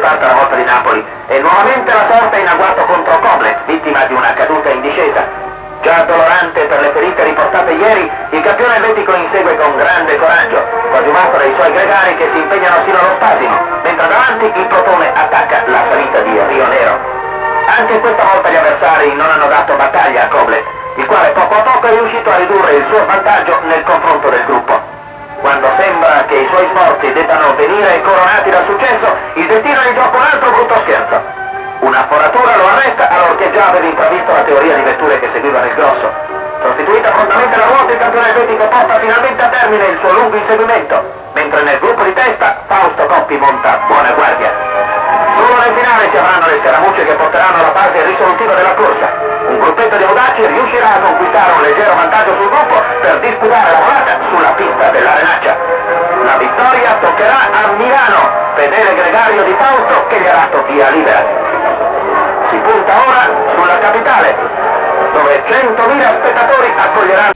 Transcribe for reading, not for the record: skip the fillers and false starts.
quarta la volta di Napoli e nuovamente la sorte in agguato contro Koblenz, vittima di una caduta in discesa. Già dolorante per le ferite riportate ieri, il campione elvetico insegue con grande coraggio, coadiuvato dai suoi gregari che si impegnano sino allo spasimo, mentre davanti il Crotone attacca la salita di Rio Nero. Anche questa volta gli avversari non hanno dato battaglia a Koblenz, il quale poco a poco è riuscito a ridurre il suo vantaggio nel confronto del gruppo. Quando sembra che i suoi sforzi debbano venire coronati dal successo, il destino gli gioca un altro brutto scherzo. Una foratura lo arresta allorché già aveva intravisto la teoria di vetture che seguivano il grosso. Sostituita prontamente la ruota, il campione elvetico porta finalmente a termine il suo lungo inseguimento, mentre nel gruppo di testa Fausto Coppi monta buona guardia. Solo nel finale si avranno le scaramucce che porteranno alla fase risolutiva della corsa. Un gruppetto di audaci riuscirà a conquistare un leggero vantaggio sul gruppo per disputare la volata sulla pista dell'Arenaccia. La vittoria toccherà a Milano, fedele gregario di Fausto che gli ha dato via libera. Si punta ora sulla capitale, dove 100.000 spettatori accoglieranno